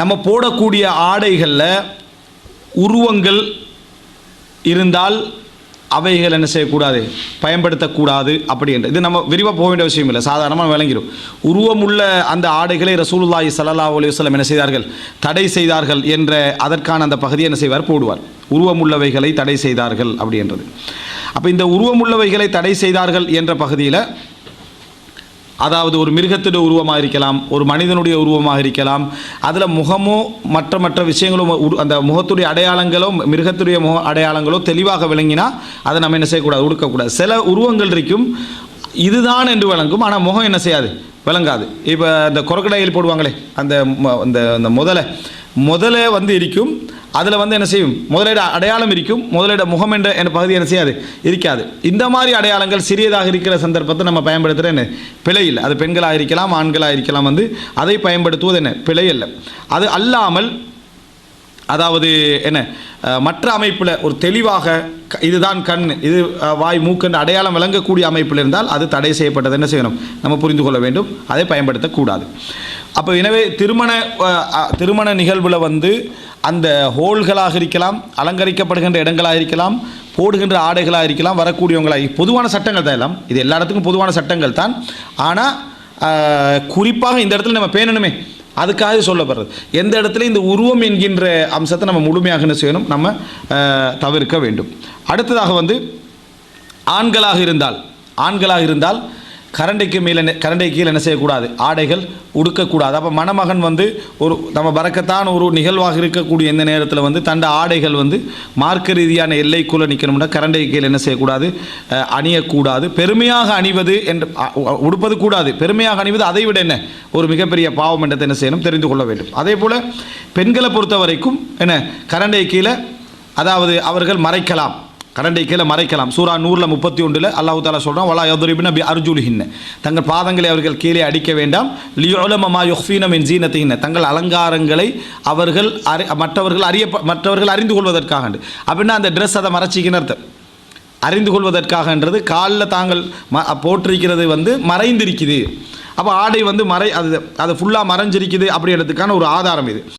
நம்ம போடக்கூடிய ஆடைகளில் உருவங்கள் இருந்தால் அவைகள் என்ன செய்யக்கூடாது, பயன்படுத்தக்கூடாது அப்படின்ற இது நம்ம விரிவாக போக வேண்டிய விஷயம் இல்லை, சாதாரணமாக விளங்கிடும். உருவமுள்ள அந்த ஆடைகளை ரசூலுல்லாஹி ஸல்லல்லாஹு அலைஹி வஸல்லம் என்ன செய்தார்கள், தடை செய்தார்கள் என்ற அதற்கான அந்த பகுதியை என்ன செய்வார், போடுவார். உருவமுள்ளவைகளை தடை செய்தார்கள் அப்படின்றது. அப்போ இந்த உருவமுள்ளவைகளை தடை செய்தார்கள் என்ற பகுதியில் அதாவது ஒரு மிருகத்துடைய உருவமாக இருக்கலாம், ஒரு மனிதனுடைய உருவமாக இருக்கலாம், அதில் முகமோ மற்ற விஷயங்களும் அந்த முகத்துடைய அடையாளங்களோ மிருகத்துடைய முக அடையாளங்களோ தெளிவாக விளங்கினா அதை நம்ம என்ன செய்யக்கூடாது, உடுக்கக்கூடாது. சில உருவங்கள் இருக்கும் இதுதான் என்று விளங்கும், ஆனால் முகம் என்ன செய்யாது, விளங்காது. இப்போ இந்த கொரக்கடையில் போடுவாங்களே அந்த முதலை வந்து இருக்கும், அதில் வந்து என்ன செய்யும், முதலிட அடையாளம் இருக்கும், முதலிட முகம் என்ற பகுதி என்ன செய்யாது, இருக்காது. இந்த மாதிரி அடையாளங்கள் சிறியதாக இருக்கிற சந்தர்ப்பத்தை நம்ம பயன்படுத்துகிற என்ன பிழை இல்லை. அது பெண்களாக இருக்கலாம், ஆண்களாக இருக்கலாம், வந்து அதை பயன்படுத்துவது என்ன பிழை இல்லை. அது அல்லாமல் அதாவது என்ன மற்ற அமைப்பில் ஒரு தெளிவாக இதுதான் கண், இது வாய், மூக்கென்று அடையாளம் விளங்கக்கூடிய அமைப்பில் இருந்தால் அது தடை செய்யப்பட்டது என்ன செய்யணும், நம்ம புரிந்து கொள்ள வேண்டும், அதை பயன்படுத்தக்கூடாது. அப்போ எனவே திருமண நிகழ்வில் வந்து அந்த ஹோல்களாக இருக்கலாம், அலங்கரிக்கப்படுகின்ற இடங்களாக இருக்கலாம், போடுகின்ற ஆடைகளாக இருக்கலாம், வரக்கூடியவங்களாக பொதுவான சட்டங்கள் தான் எல்லாம், இது எல்லா இடத்துக்கும் பொதுவான சட்டங்கள் தான். ஆனால் குறிப்பாக இந்த இடத்துல நம்ம பேணணுமே, அதுக்காக சொல்லப்படுறது. எந்த இடத்துல இந்த உருவம் என்கின்ற அம்சத்தை நம்ம முழுமையாக என்ன செய்யணும், நம்ம தவிர்க்க வேண்டும். அடுத்ததாக வந்து ஆண்களாக இருந்தால் கரண்டைக்கு கீழே என்ன செய்யக்கூடாது, ஆடைகள் உடுக்கக்கூடாது. அப்போ மணமகன் வந்து ஒரு நம்ம பறக்கத்தான் ஒரு நிகழ்வாக இருக்கக்கூடிய இந்த நேரத்தில் வந்து தண்ட ஆடைகள் வந்து மார்க்க ரீதியான எல்லைக்குள்ளே நிற்கணும்னா கரண்டை கீழே என்ன செய்யக்கூடாது, அணியக்கூடாது. பெருமையாக அணிவது என்று உடுப்பது கூடாது, பெருமையாக அணிவது அதை விட என்ன ஒரு மிகப்பெரிய பாவம் என்றதை என்ன செய்யணும், தெரிந்து கொள்ள வேண்டும். அதே போல் பெண்களை பொறுத்த வரைக்கும் என்ன கரண்டை கீழே அதாவது அவர்கள் மறைக்கலாம், கரண்டை கீழே மறைக்கலாம். சூரா நூறில் 31 அல்லாஹ் தாலா சொல்கிறான், வலா யதுரிபுன பி அர்ஜுலிஹின்ன, தங்கள் பாதங்களை அவர்கள் கீழே அடிக்க வேண்டாம், லியுலம மா யுஃபீன மின் ஜீனத்திஹின்ன, தங்கள் அலங்காரங்களை அவர்கள் மற்றவர்கள் அறிந்து கொள்வதற்காக. அப்படின்னா அந்த ட்ரெஸ் அதை மறைச்சிக்கின்னு அர்த்தம், அறிந்து கொள்வதற்காகன்றது காலில் தாங்கள் போட்டிருக்கிறது வந்து மறைந்திருக்குது. அப்போ ஆடை வந்து அது ஃபுல்லாக மறைஞ்சிருக்குது அப்படின்றதுக்கான ஒரு ஆதாரம் இது.